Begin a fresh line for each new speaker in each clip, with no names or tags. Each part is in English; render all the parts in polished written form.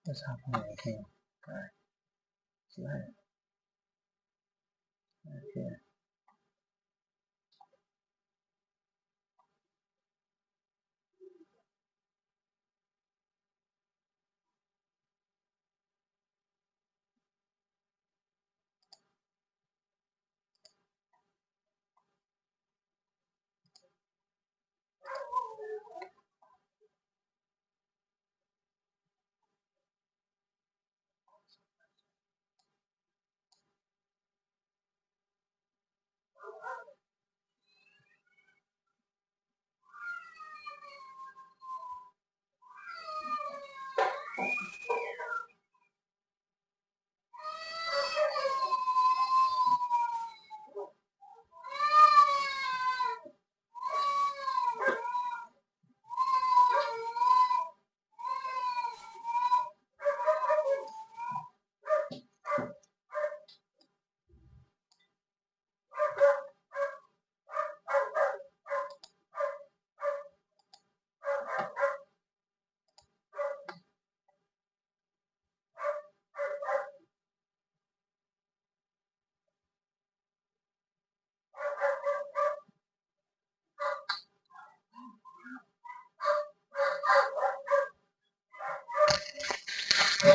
What's happening again? Alright, see what here.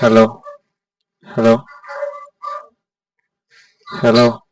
Hello, hello, hello.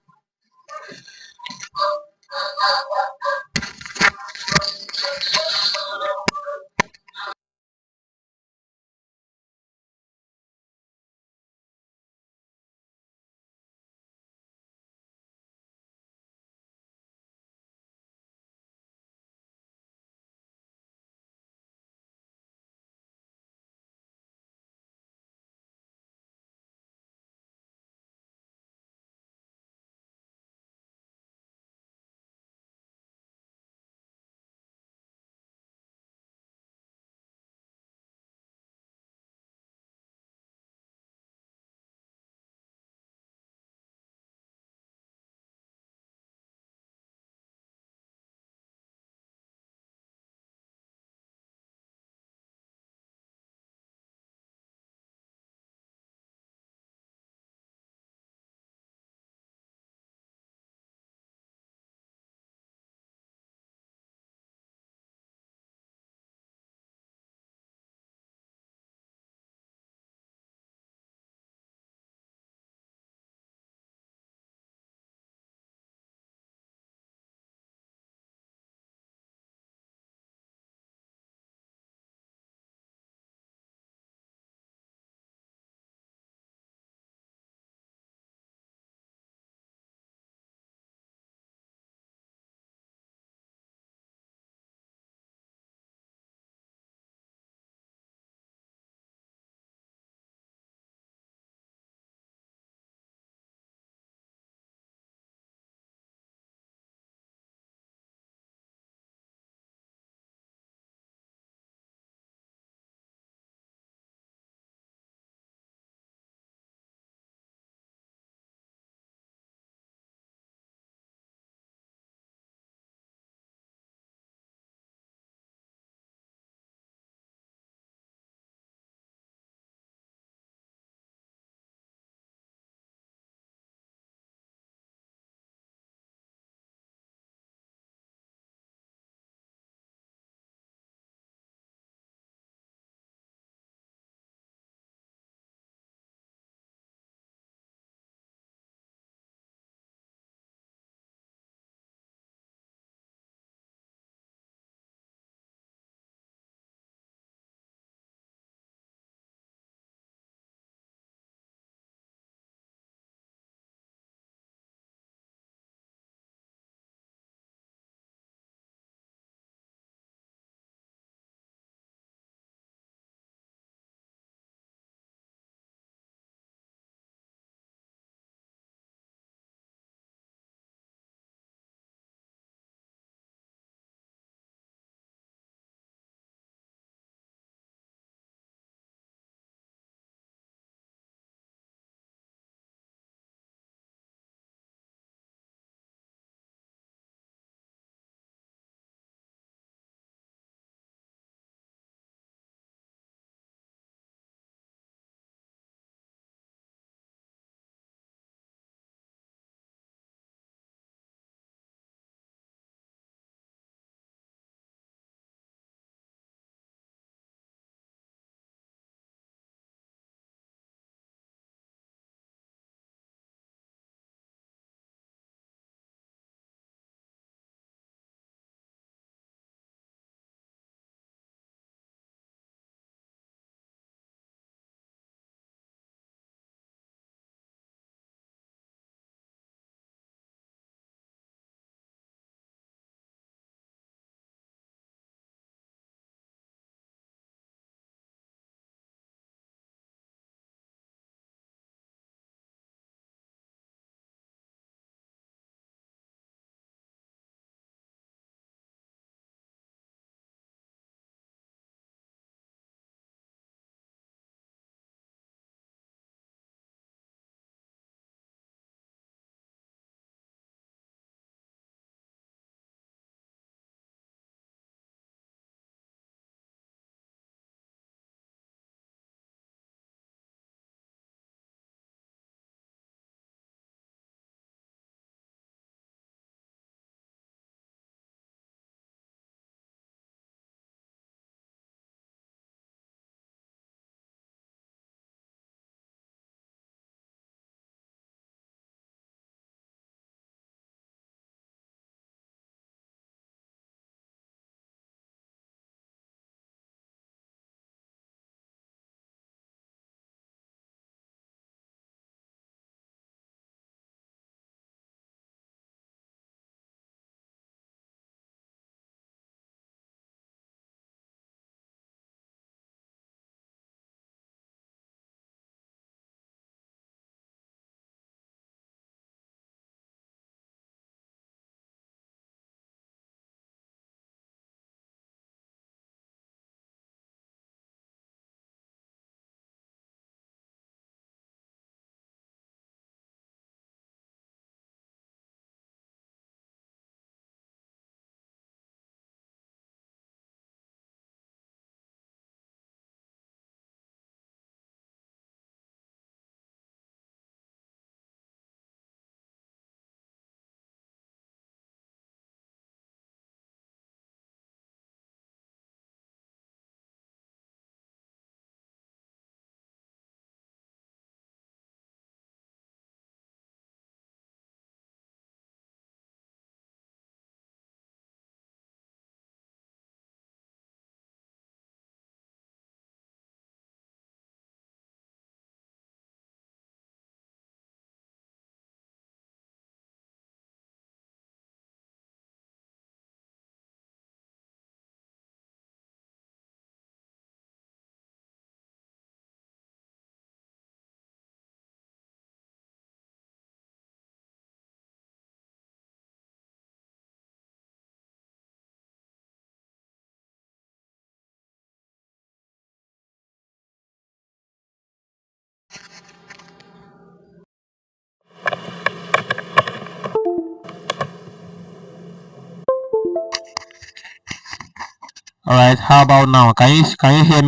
All right. How about now? Can you hear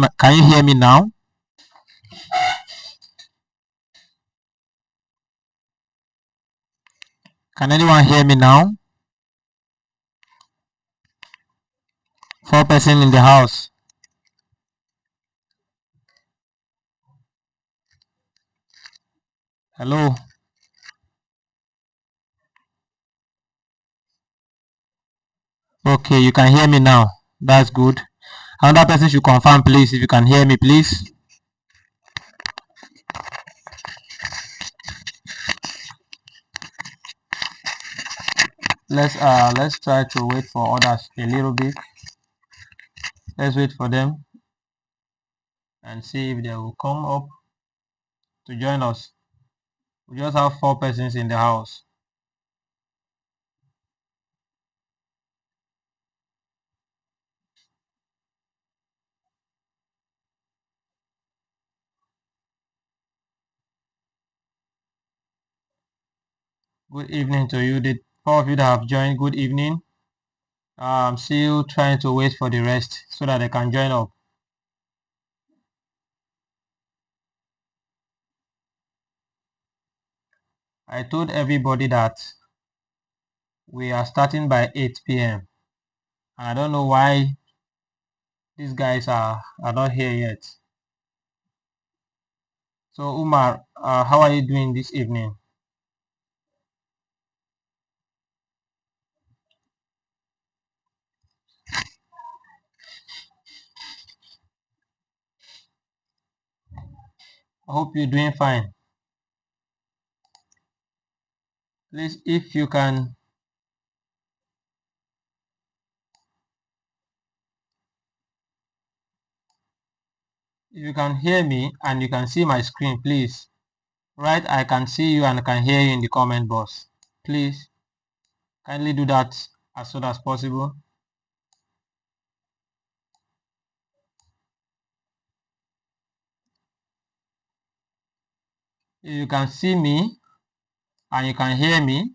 me now? Can anyone hear me now? 4 person in the house. Hello. Okay, you can hear me now. That's good. Another person should confirm, please, if you can hear me, please. Let's try to wait for others a little bit. Let's wait for them and see if they will come up to join us. We just have 4 persons in the house. Good evening to you. The 4 of you that have joined, good evening. I'm still trying to wait for the rest so that they can join up. I told everybody that we are starting by 8 p.m. and I don't know why these guys are not here yet. So Umar, how are you doing this evening? I hope you're doing fine. Please, if you can hear me and you can see my screen, please write I can see you and I can hear you in the comment box. Please kindly do that as soon as possible. If you can see me and you can hear me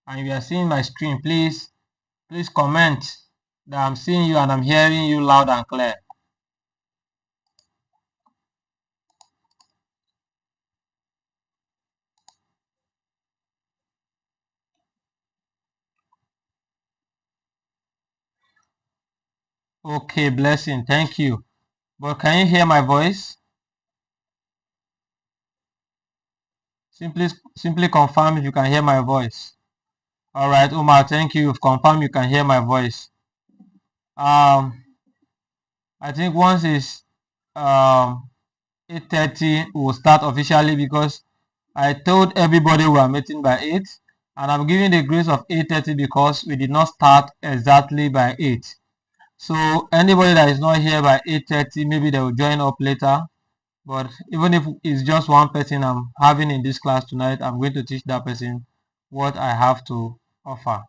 and you are seeing my screen, please comment that I'm seeing you and I'm hearing you loud and clear. Okay, blessing, thank you. But can you hear my voice? Simply confirm if you can hear my voice. All right, Umar, thank you. You've confirmed you can hear my voice. I think once it's 8:30, we'll start officially because I told everybody we are meeting by 8, and I'm giving the grace of 8:30 because we did not start exactly by 8. So anybody that is not here by 8:30, maybe they will join up later. But even if it's just one person I'm having in this class tonight, I'm going to teach that person what I have to offer.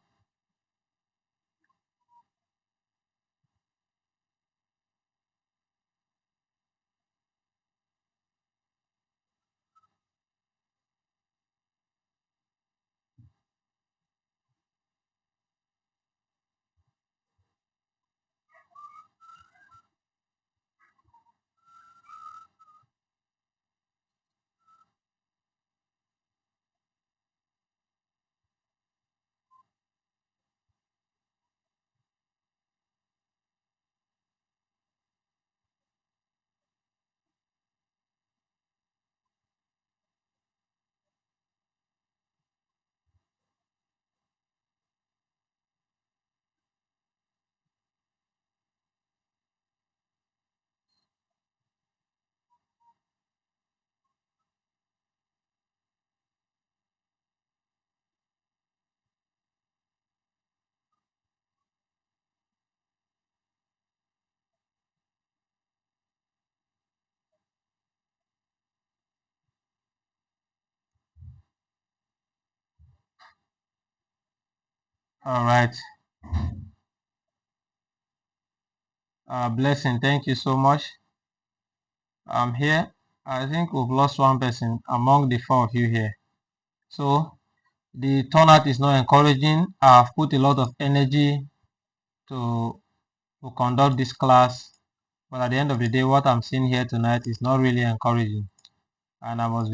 All right. Blessing, thank you so much. I'm here. I think we've lost one person among the 4 of you here. So the turnout is not encouraging. I've put a lot of energy to to conduct this class, but at the end of the day, what I'm seeing here tonight is not really encouraging, and I must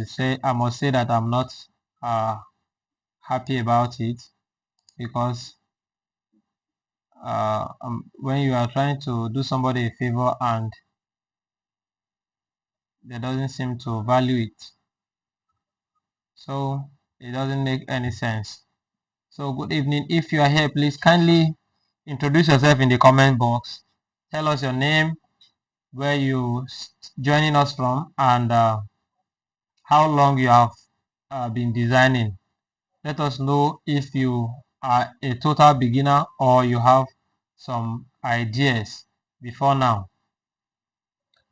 say that I'm not happy about it, because when you are trying to do somebody a favor and they doesn't seem to value it, so it doesn't make any sense. So good evening. If you are here, please kindly introduce yourself in the comment box. Tell us your name, where you joining us from, and how long you have been designing. Let us know if you are a total beginner or you have some ideas before now.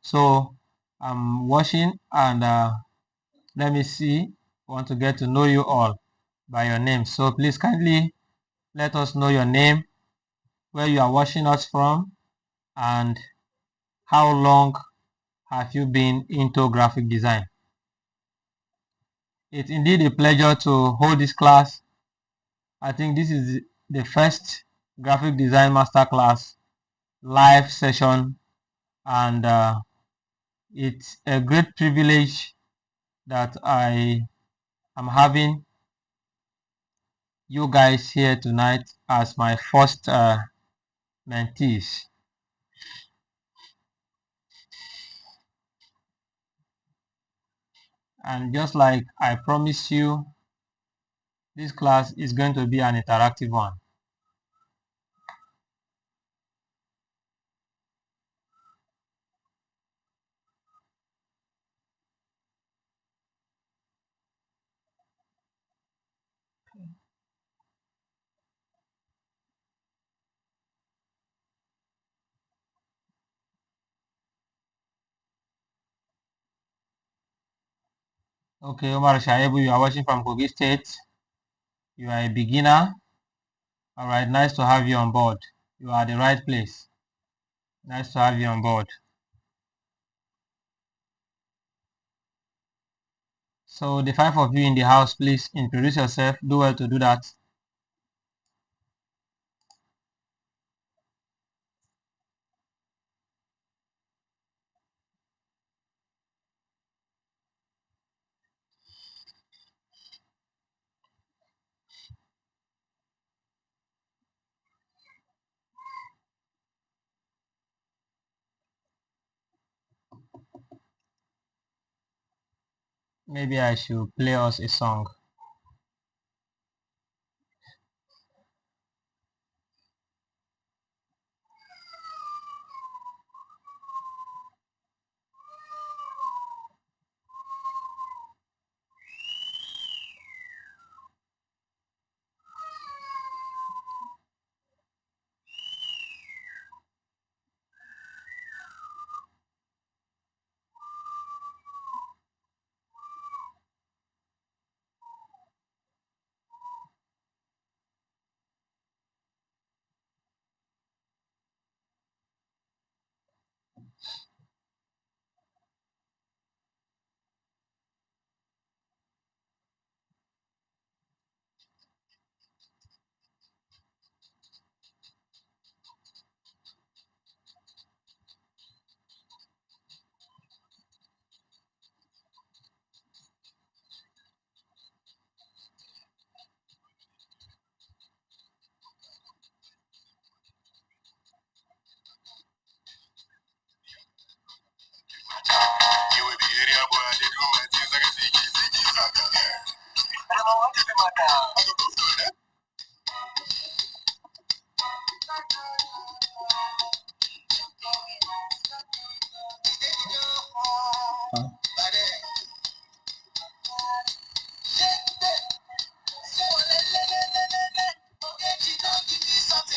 So I'm watching, and let me see. Want to get to know you all by your name. So please kindly let us know your name, where you are watching us from, and how long have you been into graphic design. It's indeed a pleasure to hold this class. I think this is the first graphic design masterclass live session, and it's a great privilege that I am having you guys here tonight as my first mentees. And just like I promised you, this class is going to be an interactive one. Okay, Omar Shaibu, you are watching from Kogi State. You are a beginner. All right, nice to have you on board. You are at the right place. Nice to have you on board. So the 5 of you in the house, please introduce yourself. Do well to do that. Maybe I should play us a song.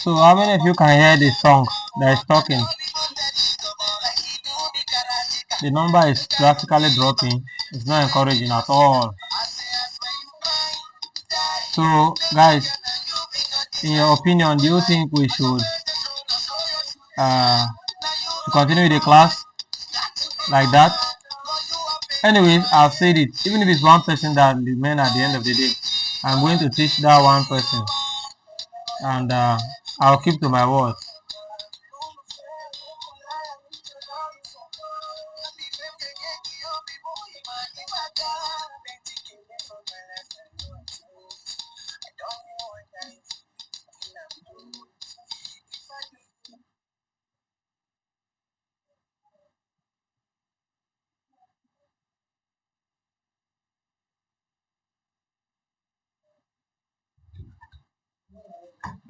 So how many of you can hear the song that is talking? The number is drastically dropping. It's not encouraging at all. So guys, in your opinion, do you think we should continue the class like that? Anyways, I've said it. Even if it's one person that remain at the end of the day, I'm going to teach that one person, and I'll keep to my word.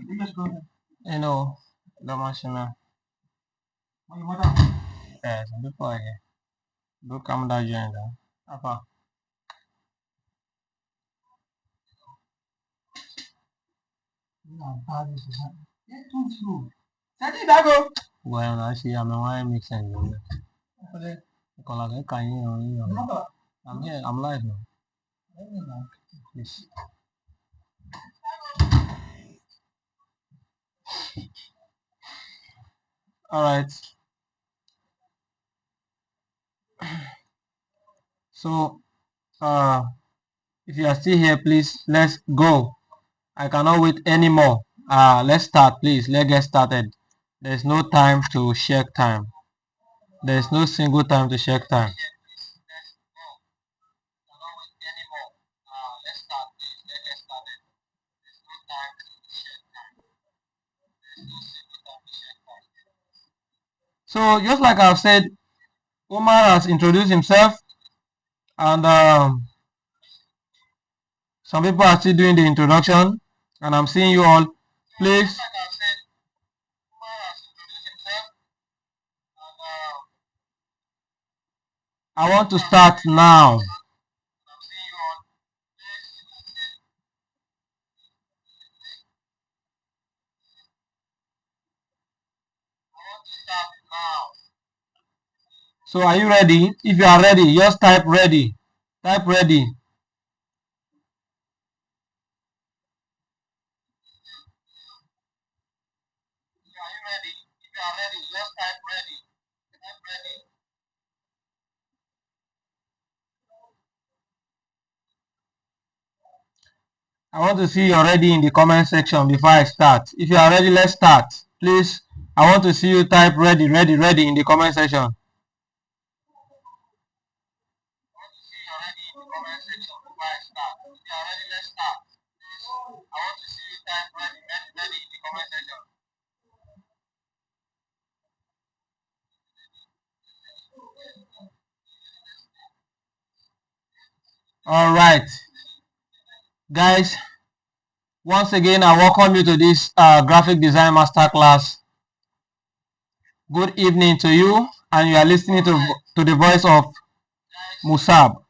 You know, the machine. Yes, before here. Do come down here. Apa? Well, I see. I'm why make sense. Because like can you? I'm here. I'm live now. Please. All right. So, if you are still here, please let's go. I cannot wait anymore. Let's start, please. Let's get started. There's no time to check time. There's no single time to check time. So just like I've said, Omar has introduced himself, and some people are still doing the introduction, and I'm seeing you all. Please, I want to start now. So are you ready? If you are ready, just type ready. Type ready. I want to see you're ready in the comment section before I start. If you are ready, let's start. Please, I want to see you type ready, ready, ready in the comment section. All right, guys. Once again, I welcome you to this graphic design masterclass. Good evening to you, and you are listening to the voice of Musab.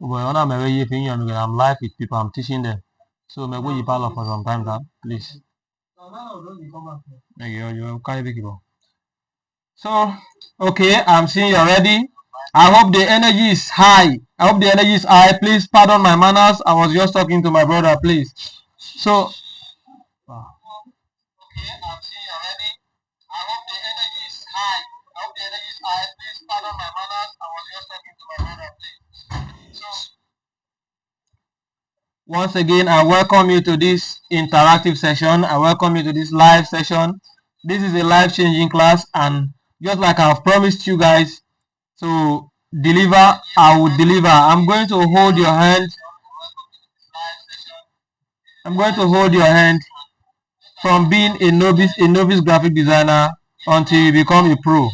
Well, I'm live with people. I'm teaching them. So I'm going to for some time, please. So, okay, I'm seeing you're ready. I hope the energy is high. I hope the energy is high. Please pardon my manners. I was just talking to my brother, please. So, once again, I welcome you to this interactive session. I welcome you to this live session. This is a life-changing class, and just like I've promised you guys to deliver, I will deliver. I'm going to hold your hand. I'm going to hold your hand from being a novice graphic designer until you become a pro.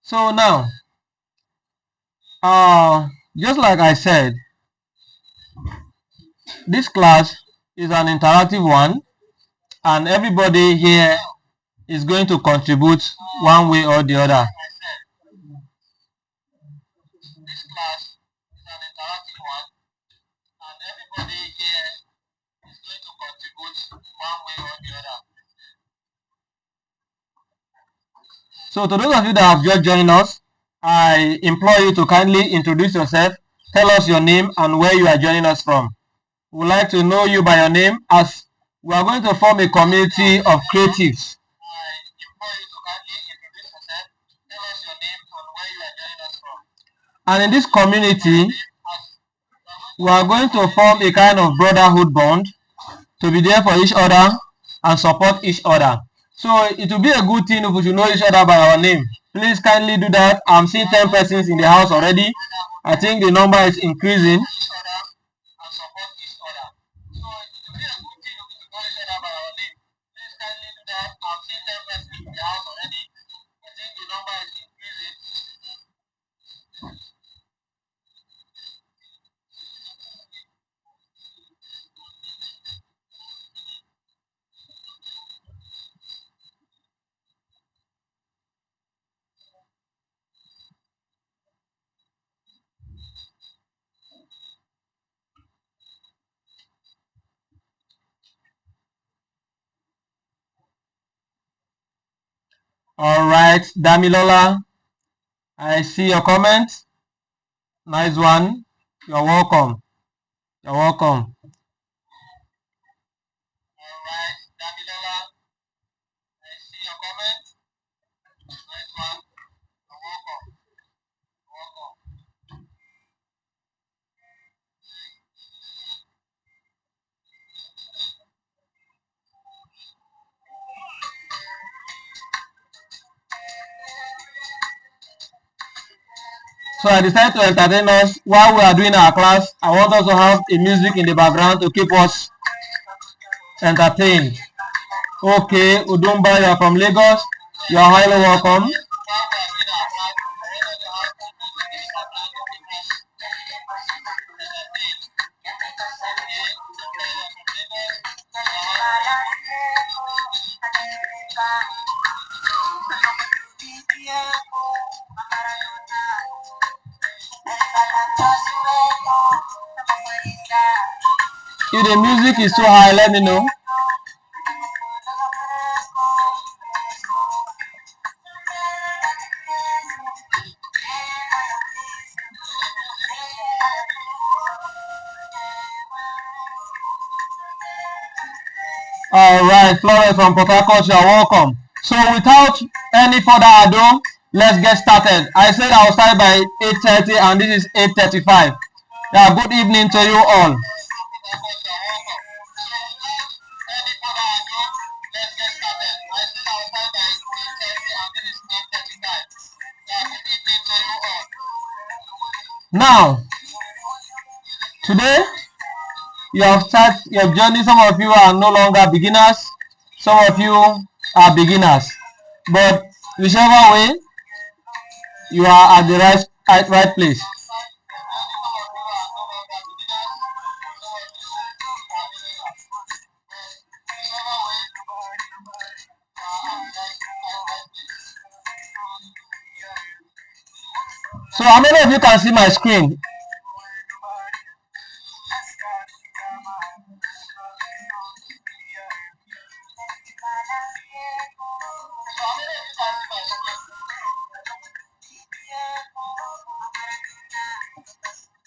So now, just like I said, this class is an interactive one, and everybody here is going to contribute one way or the other. So to those of you that have just joined us, I implore you to kindly introduce yourself, tell us your name and where you are joining us from. We would like to know you by your name, as we are going to form a community of creatives. And in this community, we are going to form a kind of brotherhood bond to be there for each other and support each other. So it will be a good thing if we should know each other by our name. Please kindly do that. I'm seeing 10 persons in the house already. I think the number is increasing. All right, Damilola, I see your comment. Nice one. You're welcome. You're welcome. So I decided to entertain us while we are doing our class. I want us to have a music in the background to keep us entertained. Okay, Udumba, you are from Lagos. You are highly welcome. If the music is too high, let me know. All right, Florence from Port Harcourt, you are welcome. So without any further ado, let's get started. I said I will start by 8:30 and this is 8:35. Yeah, good evening to you all. Now, today you have started your journey. Some of you are no longer beginners. Some of you are beginners. But whichever way, you are at the right place. So how many of you can see my screen?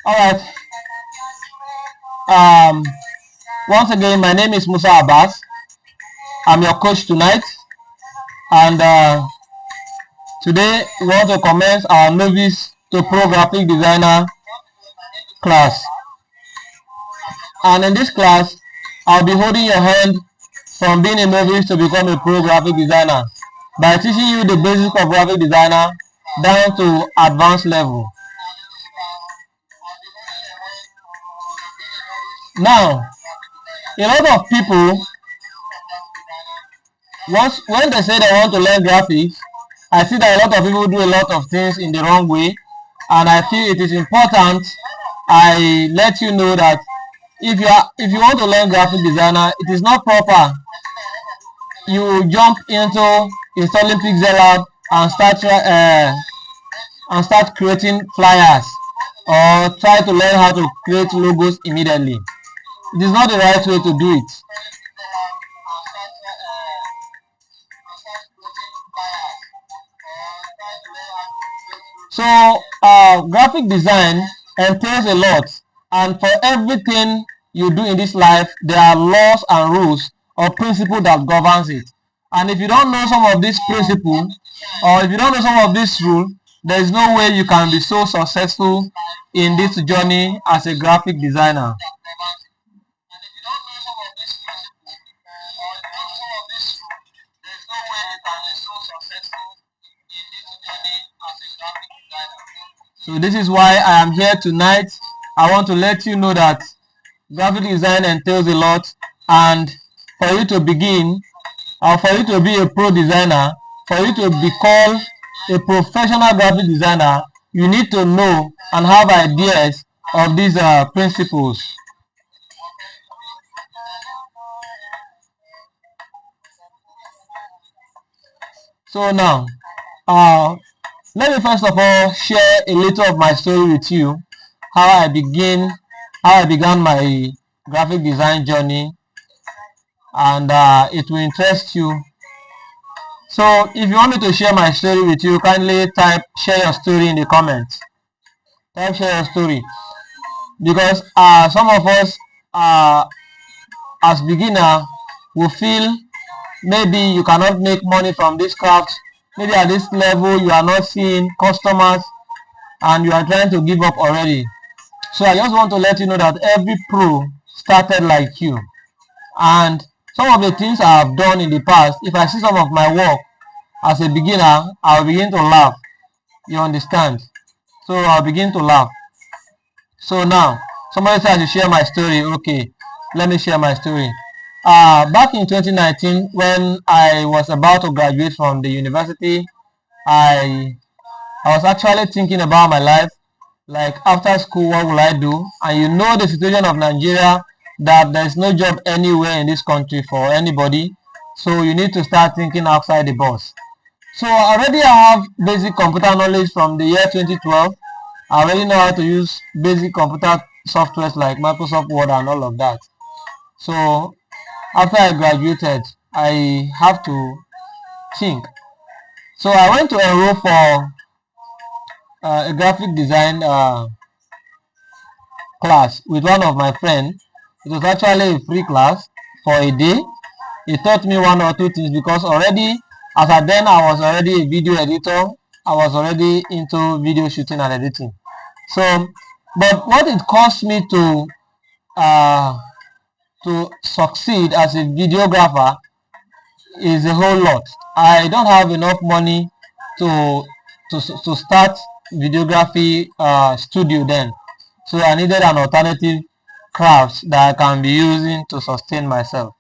All right. Once again, my name is Musa Abbas. I'm your coach tonight, and today we want to commence our novice to pro graphic designer class. And in this class, I'll be holding your hand from being a novice to become a pro graphic designer by teaching you the basics of graphic designer down to advanced level. Now, a lot of people, when they say they want to learn graphics, I see that a lot of people do a lot of things in the wrong way, and I feel it is important I let you know that if you want to learn graphic designer, it is not proper you jump into installing Pixel Lab and start creating flyers or try to learn how to create logos immediately. It is not the right way to do it. So graphic design entails a lot, and for everything you do in this life, there are laws and rules or principles that governs it. And if you don't know some of these principles, or if you don't know some of these rules, there is no way you can be so successful in this journey as a graphic designer. So this is why I am here tonight. I want to let you know that graphic design entails a lot, and for you to begin, or for you to be a pro designer, for you to be called a professional graphic designer, you need to know and have ideas of these principles. So now, let me first of all share a little of my story with you, how I began my graphic design journey, and it will interest you. So if you want me to share my story with you, kindly type share your story in the comments. Type share your story, because some of us as beginner will feel maybe you cannot make money from this craft. Maybe at this level you are not seeing customers and you are trying to give up already. So I just want to let you know that every pro started like you, and some of the things I have done in the past, if I see some of my work as a beginner, I'll begin to laugh. You understand? So I'll begin to laugh. So now somebody said I should share my story. Okay, let me share my story. Back in 2019, when I was about to graduate from the university, I I was actually thinking about my life, like after school, what will I do? And you know the situation of Nigeria, that there's no job anywhere in this country for anybody. So you need to start thinking outside the box. So already I have basic computer knowledge from the year 2012. I already know how to use basic computer softwares like Microsoft Word and all of that. So after I graduated, I have to think. So I went to enroll for a graphic design class with one of my friends. It was actually a free class for a day. He taught me one or two things, because already, as at then, I was already a video editor. I was already into video shooting and editing. So, but what it cost me uh, to succeed as a videographer is a whole lot. I don't have enough money to to start videography studio then, so I needed an alternative craft that I can be using to sustain myself.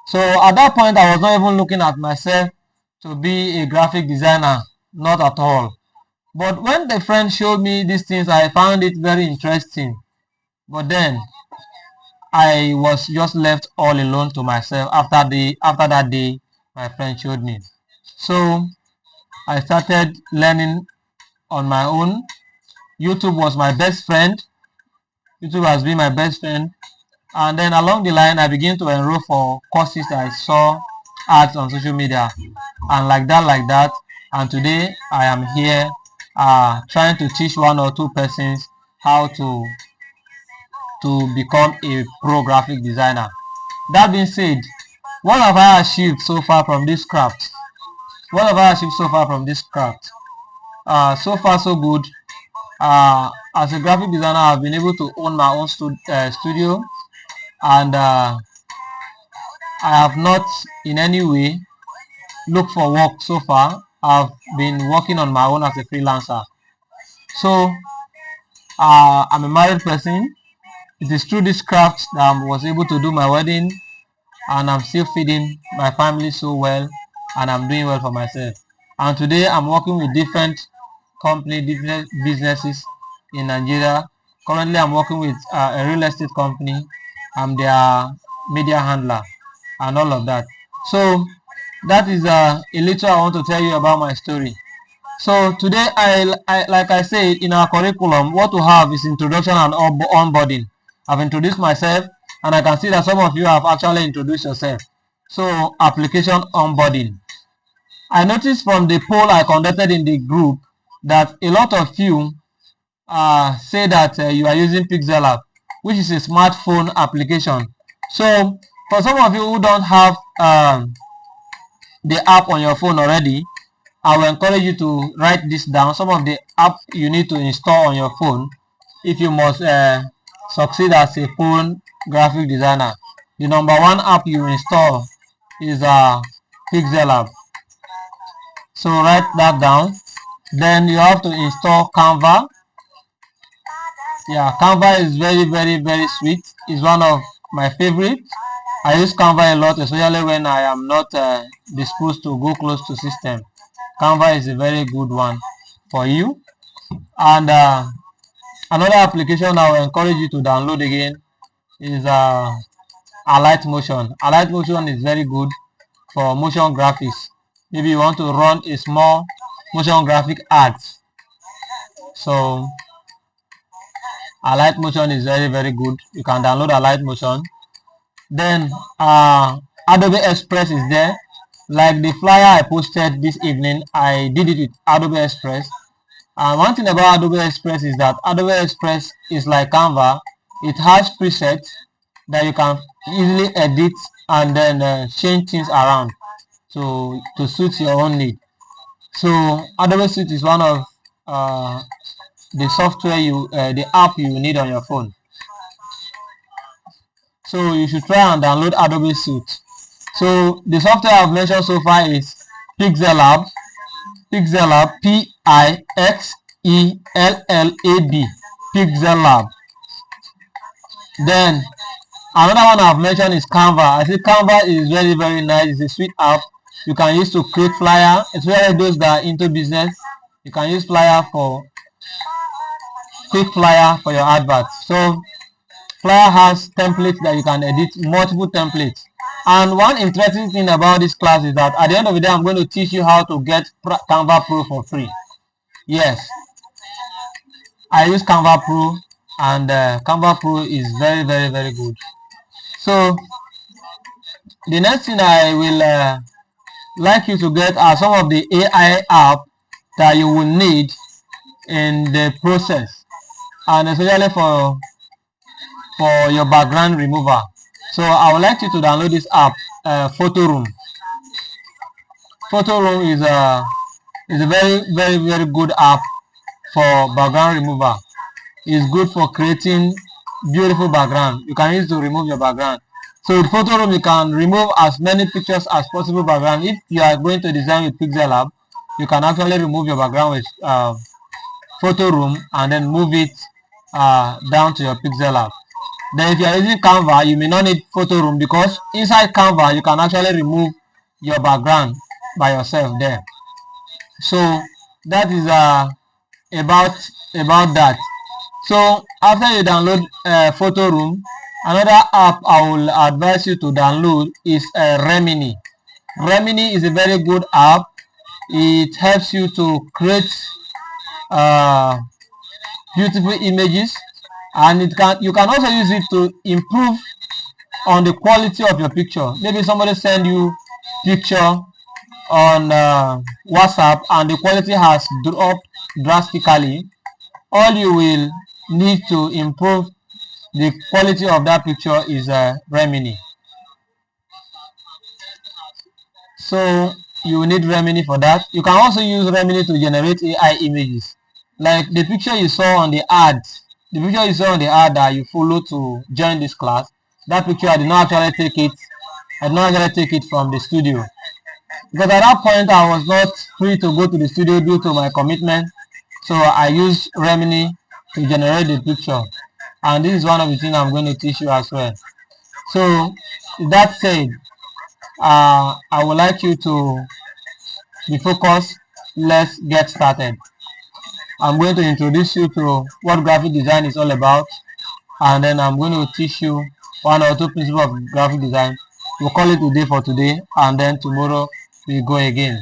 So at that point, I was not even looking at myself to be a graphic designer, not at all. But when the friend showed me these things, I found it very interesting. But then I was just left all alone to myself after that day my friend showed me. So I started learning on my own. YouTube was my best friend. YouTube has been my best friend. And then along the line, I began to enroll for courses that I saw ads on social media, and like that. And today I am here trying to teach one or two persons how to become a pro graphic designer. That being said, what have I achieved so far from this craft? What have I achieved so far from this craft? So far so good. As a graphic designer, I've been able to own my own studio, and I have not in any way looked for work so far. I've been working on my own as a freelancer. So I'm a married person. It is through this craft that I was able to do my wedding, and I'm still feeding my family so well, and I'm doing well for myself. And today I'm working with different company, different businesses in Nigeria. Currently I'm working with a real estate company. I'm their media handler and all of that. So that is a little I want to tell you about my story. So today, like I said, in our curriculum, what we have is introduction and onboarding. I've introduced myself, and I can see that some of you have actually introduced yourself. So application onboarding. I noticed from the poll I conducted in the group that a lot of you say that you are using Pixel app, which is a smartphone application. So for some of you who don't have the app on your phone already, I will encourage you to write this down. Some of the app you need to install on your phone if you must succeed as a phone graphic designer. The number one app you install is Pixel app. So write that down. Then you have to install Canva. Yeah, Canva is very sweet. It's one of my favorites. I use Canva a lot, especially when I am not disposed to go close to system. Canva is a very good one for you. And another application I will encourage you to download again is Alight Motion. Alight Motion is very good for motion graphics. Maybe you want to run a small motion graphic ads. So Alight Motion is very good. You can download Alight Motion. Then Adobe Express is there. Like the flyer I posted this evening, I did it with Adobe Express. One thing about Adobe Express is that Adobe Express is like Canva. It has presets that you can easily edit and then change things around to suit your own need. So Adobe Suite is one of the software the app you need on your phone. So you should try and download Adobe Suite. So the software I've mentioned so far is Pixel Lab, Pixellab, Pixel Lab. Then another one I've mentioned is Canva. I think Canva is very nice. It's a sweet app you can use to create flyer, especially those that are into business. You can use flyer for quick flyer for your adverts. So Flyer has templates that you can edit, multiple templates. And one interesting thing about this class is that at the end of the day, I'm going to teach you how to get Canva Pro for free. Yes, I use Canva Pro, and Canva Pro is very good. So the next thing I will like you to get are some of the AI app that you will need in the process, and especially for your background remover. So I would like you to download this app, Photoroom. Photoroom is a very good app for background remover. It's good for creating beautiful background. You can use it to remove your background. So with Photoroom, you can remove as many pictures as possible background. If you are going to design with Pixel Lab, you can actually remove your background with Photoroom and then move it down to your Pixel Lab. Then if you are using Canva, you may not need Photoroom because inside Canva, you can actually remove your background by yourself there. So that is about that. So after you download Photoroom, another app I will advise you to download is Remini. Remini is a very good app. It helps you to create beautiful images, and you can also use it to improve on the quality of your picture. Maybe somebody send you picture on WhatsApp and the quality has dropped drastically. All you will need to improve the quality of that picture is Remini. So you will need Remini for that. You can also use Remini to generate AI images. Like the picture you saw on the ad, that you follow to join this class, that picture I did not actually take it. I did not actually take it from the studio. Because at that point I was not free to go to the studio due to my commitment. So I used Remini to generate the picture. And this is one of the things I'm going to teach you as well. So that said, I would like you to be focused. Let's get started. I'm going to introduce you to what graphic design is all about, and then I'm going to teach you one or two principles of graphic design. We'll call it a day for today, and then tomorrow we go again.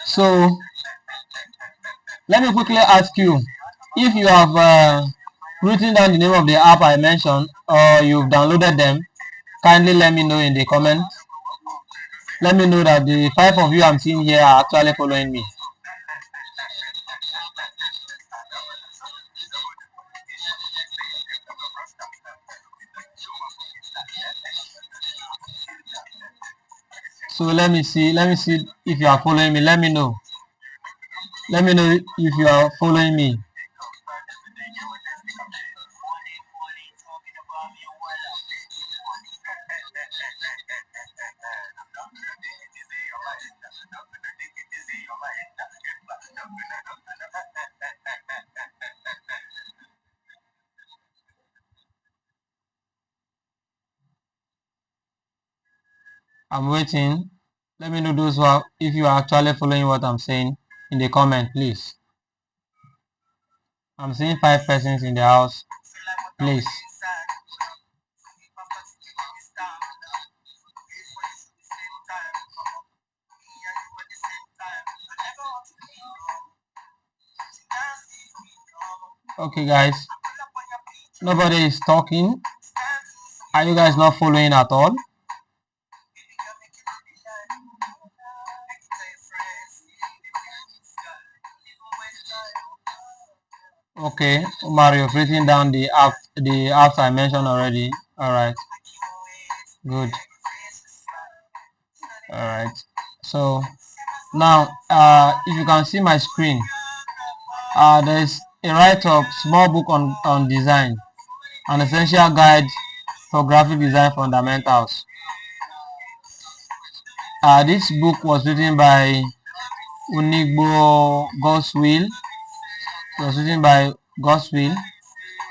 So let me quickly ask you, if you have written down the name of the app I mentioned or you've downloaded them, kindly let me know in the comments. Let me know that the 5 of you I'm seeing here are actually following me. So let me see if you are following me. Let me know if you are following me. I'm waiting. Let me know those who are, if you are actually following what I'm saying in the comment, please. I'm seeing 5 persons in the house. Please. Okay, guys. Nobody is talking. Are you guys not following at all? Okay, Mario, written down the apps I mentioned already. All right, good. All right. So now, if you can see my screen, there's a write-up, small book on design, an essential guide for graphic design fundamentals. This book was written by Unigbo Goswill. It was written by Goswill,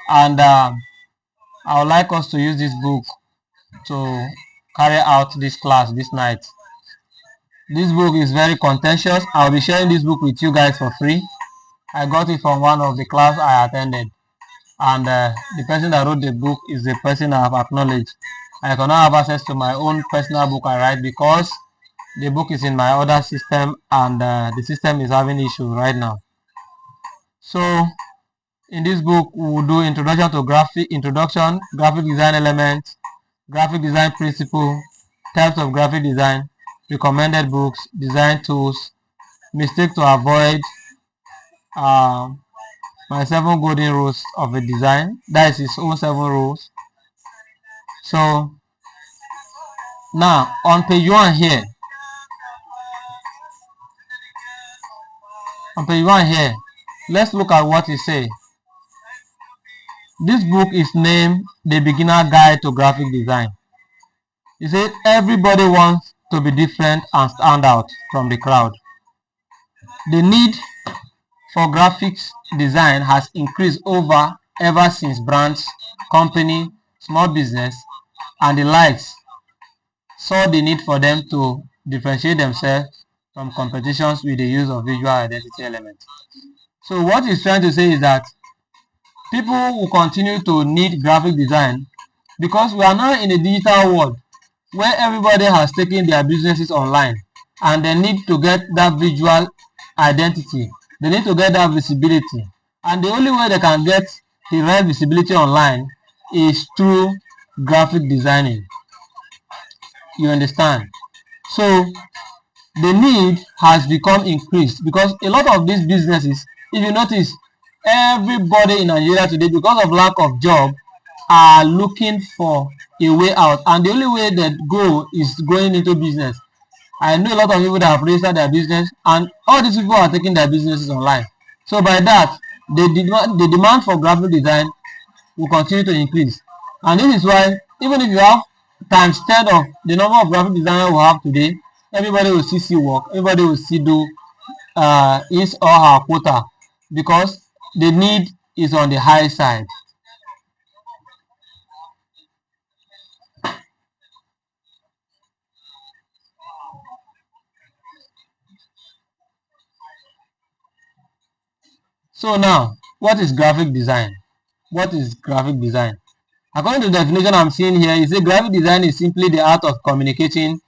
and I would like us to use this book to carry out this class this night. This book is very contentious. I'll be sharing this book with you guys for free. I got it from one of the class I attended, and the person that wrote the book is the person I have acknowledged. I cannot have access to my own personal book I write because the book is in my other system, and the system is having issue right now. So in this book, we will do introduction to graphic design elements, graphic design principle, types of graphic design, recommended books, design tools, mistake to avoid, my 7 golden rules of a design. That is his own 7 rules. So now on page 1 here, let's look at what he says. This book is named The Beginner Guide to Graphic Design. He said everybody wants to be different and stand out from the crowd. The need for graphics design has increased ever since brands, company, small business, and the likes saw the need for them to differentiate themselves from competitions with the use of visual identity elements. So what he's trying to say is that people will continue to need graphic design because we are now in a digital world where everybody has taken their businesses online, and they need to get that visual identity. They need to get that visibility. And the only way they can get the right visibility online is through graphic designing. You understand? So the need has become increased because a lot of these businesses, if you notice, everybody in Nigeria today, because of lack of job, are looking for a way out, and the only way that go is going into business. I know a lot of people that have registered their business, and all these people are taking their businesses online. So by that, the demand for graphic design will continue to increase, and this is why even if you have times 10 of the number of graphic designers we have today, everybody will still see work, everybody will still do his or her quota because the need is on the high side. So now, what is graphic design? What is graphic design? According to the definition I'm seeing here, it says graphic design is simply the art of communicating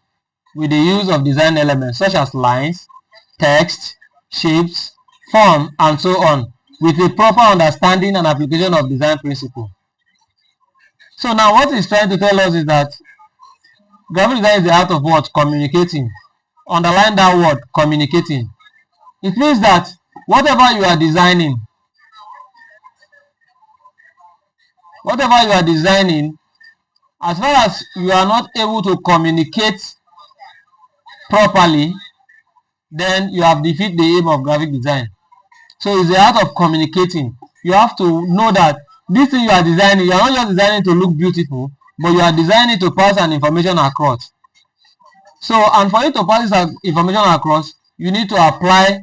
with the use of design elements such as lines, text, shapes, form, and so on, with a proper understanding and application of design principle. So now what he's trying to tell us is that graphic design is the art of what? Communicating. Underline that word, communicating. It means that whatever you are designing, as far as you are not able to communicate properly, then you have defeated the aim of graphic design. So it's the art of communicating. You have to know that this thing you are designing, you are not just designing to look beautiful, but you are designing to pass an information across. So, and for you to pass this information across, you need to apply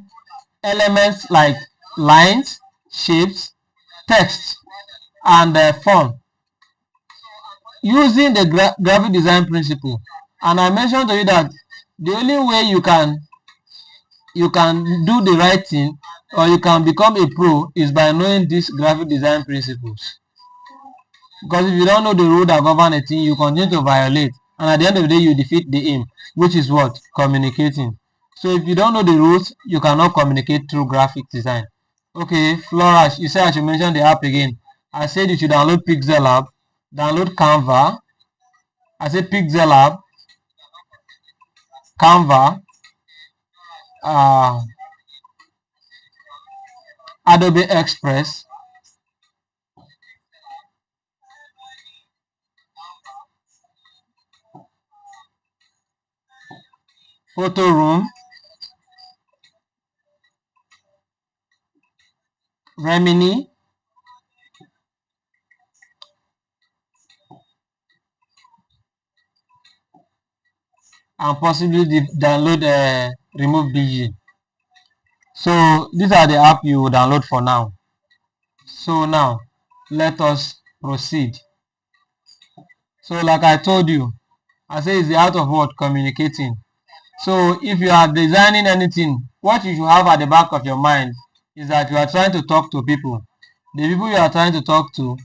elements like lines, shapes, text, and form using the graphic design principle. And I mentioned to you that the only way you can do the right thing, or you can become a pro, is by knowing these graphic design principles. Because if you don't know the rule that govern a thing, you continue to violate, and at the end of the day you defeat the aim, which is what? Communicating. So if you don't know the rules, you cannot communicate through graphic design. Okay, Flourish, you said I should mention the app again. I said you should download Pixel app, download Canva. I said Pixel app, Canva, Adobe Express, Photo Room, Remini, and possibly download Remove Vision. So these are the app you will download for now. So now let us proceed. So like I told you, I say it's the art of what? Communicating. So if you are designing anything, what you should have at the back of your mind is that you are trying to talk to people. The people you are trying to talk to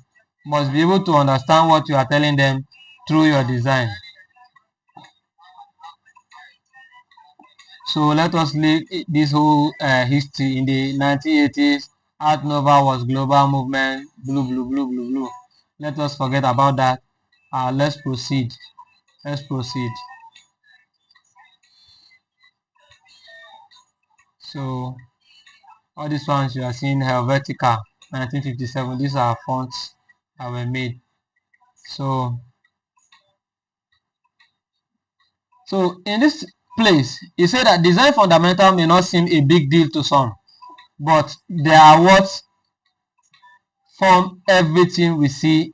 must be able to understand what you are telling them through your design. So let us leave this whole history. In the 1980s, Art Nouveau was global movement, blue. Let us forget about that. Let's proceed. So all these ones you are seeing Helvetica 1957. These are fonts that were made. So in this place, he said that design fundamental may not seem a big deal to some, but they are what form everything we see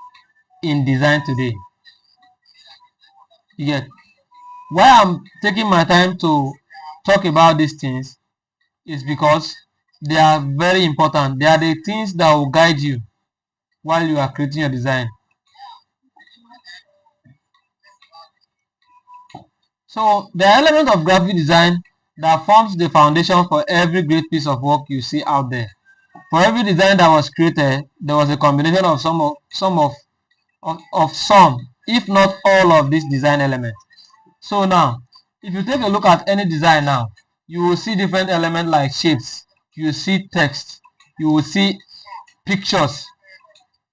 in design today. You get why I'm taking my time to talk about these things is because they are very important. They are the things that will guide you while you are creating your design. So the element of graphic design that forms the foundation for every great piece of work you see out there. For every design that was created, there was a combination of some, if not all of these design elements. So now, if you take a look at any design now, you will see different elements like shapes, you will see text, you will see pictures.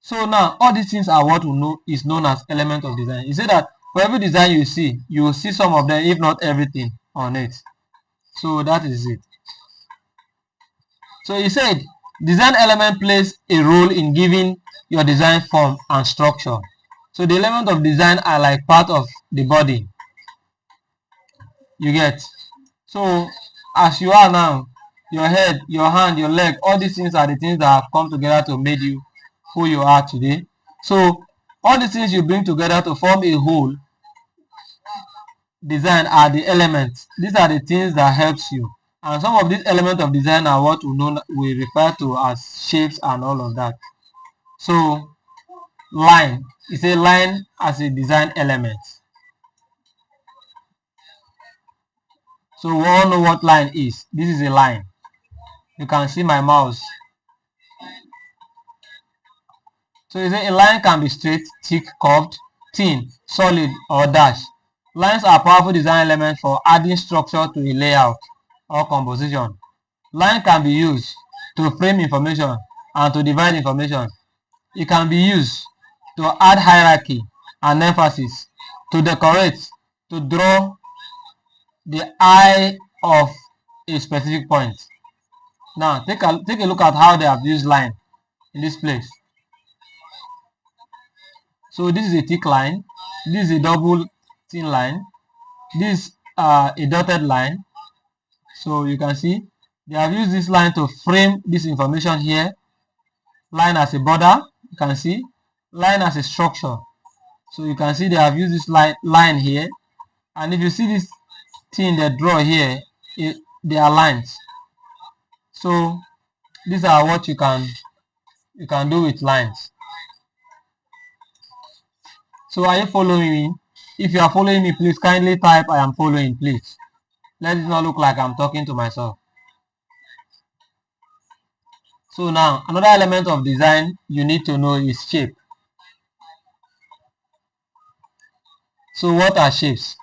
So now, all these things are what we know is known as element of design. You say that for every design you will see some of them, if not everything on it. So that is it. So he said, design element plays a role in giving your design form and structure. So the elements of design are like part of the body. You get? So as you are now, your head, your hand, your leg, all these things are the things that have come together to make you who you are today. So all the things you bring together to form a whole design are the elements. These are the things that helps you. And some of these elements of design are what we refer to as shapes and all of that. So line is a line as a design element. So we all know what line is. This is a line. You can see my mouse. So you say a line can be straight, thick, curved, thin, solid, or dash. Lines are powerful design elements for adding structure to a layout or composition. Line can be used to frame information and to divide information. It can be used to add hierarchy and emphasis, to decorate, to draw the eye of a specific point. Now take a look at how they have used line in this place. So this is a thick line, this is a double thin line, this a dotted line. So you can see they have used this line to frame this information here. Line as a border, you can see. Line as a structure. So you can see they have used this line here. And if you see this thing they draw here, they are lines. So these are what you can do with lines. So are you following me? If you are following me, please kindly type I am following, please. Let it not look like I'm talking to myself. So now another element of design you need to know is shape. So what are shapes?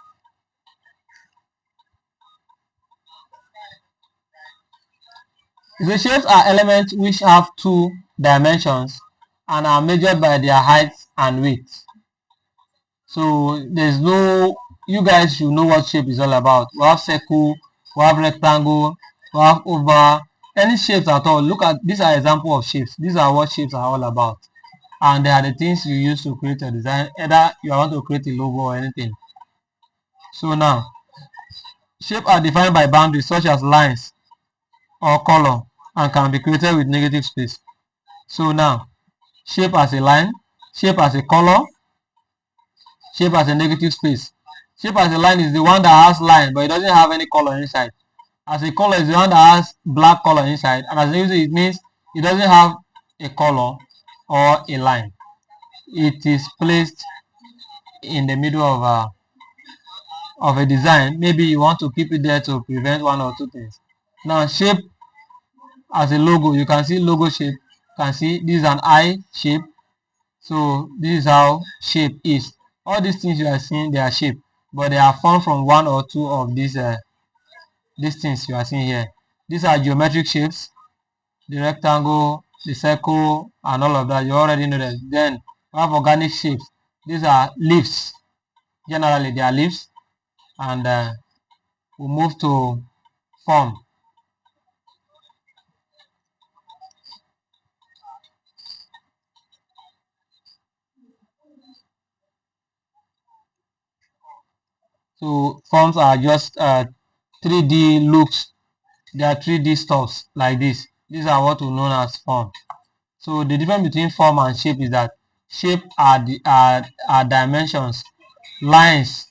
The shapes are elements which have two dimensions and are measured by their height and width. So there's no, you guys should know what shape is all about. We have circle, we have rectangle, we have oval, any shapes at all. Look at, these are examples of shapes. These are what shapes are all about. And they are the things you use to create a design, either you want to create a logo or anything. So now, shapes are defined by boundaries such as lines or color and can be created with negative space. So now, shape as a line, shape as a color, shape as a negative space. Shape as a line is the one that has line but it doesn't have any color inside. As a color is the one that has black color inside, and as a user it means it doesn't have a color or a line. It is placed in the middle of a design. Maybe you want to keep it there to prevent one or two things. Now shape as a logo, you can see logo shape. You can see this is an eye shape. So this is how shape is. All these things you are seeing, they are shape, but they are formed from one or two of these things you are seeing here. These are geometric shapes, the rectangle, the circle, and all of that. You already know that. Then we have organic shapes. These are leaves. Generally, they are leaves. And we move to form. So forms are just 3D looks. They are 3D stuffs like this. These are what we know as form. So the difference between form and shape is that shape are dimensions, lines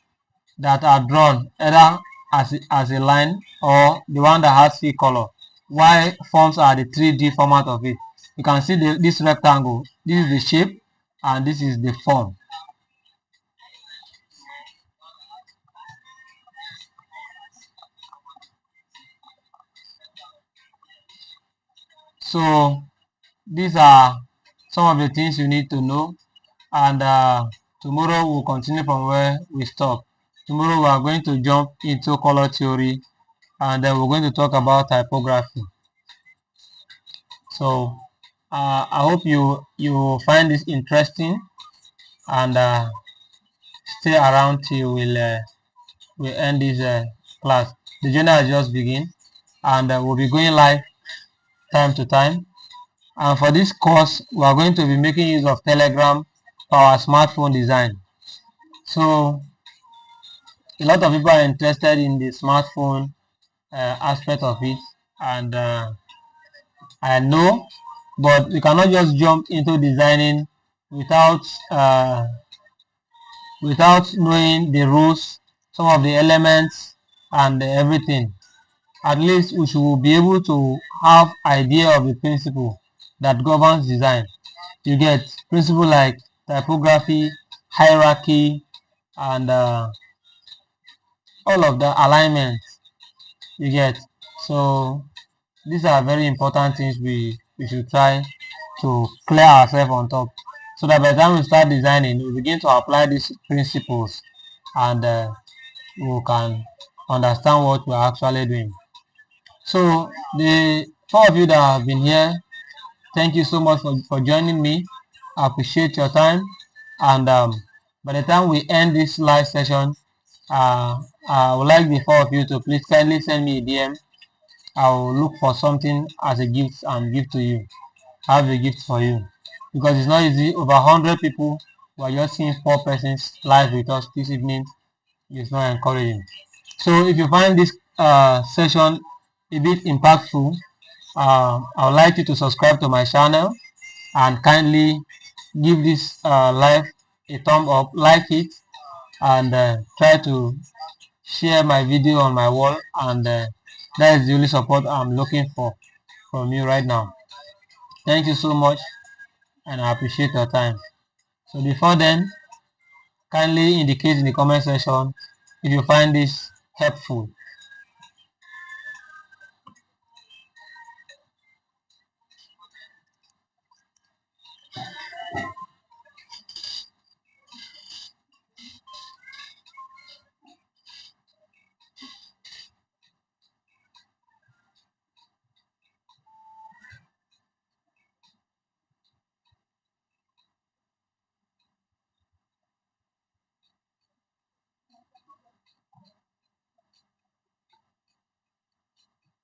that are drawn either as a line or the one that has three color. While forms are the 3D format of it. You can see this rectangle. This is the shape and this is the form. So these are some of the things you need to know, and tomorrow we'll continue from where we stop. Tomorrow we are going to jump into color theory, and then we're going to talk about typography. So I hope you find this interesting, and stay around till we end this class. The journey has just begun, and we'll be going live time to time. And for this course, we are going to be making use of Telegram for our smartphone design. So a lot of people are interested in the smartphone aspect of it, and I know, but we cannot just jump into designing without without knowing the rules, some of the elements, and everything. At least we should be able to have idea of the principle that governs design. You get principle like typography, hierarchy, and all of the alignment. You get. So these are very important things we should try to clear ourselves on top, so that by the time we start designing, we begin to apply these principles, and we can understand what we're actually doing. So the four of you that have been here, thank you so much for joining me. I appreciate your time, and by the time we end this live session, I would like the four of you to please kindly send me a DM. I will look for something as a gift and give to you. I have a gift for you, because it's not easy. Over 100 people, we are just seeing 4 persons live with us this evening. It's not encouraging. So if you find this session a bit impactful, I would like you to subscribe to my channel and kindly give this live a thumb up, like it, and try to share my video on my wall, and that is the only support I'm looking for from you right now. Thank you so much, and I appreciate your time. So before then, kindly indicate in the comment section if you find this helpful.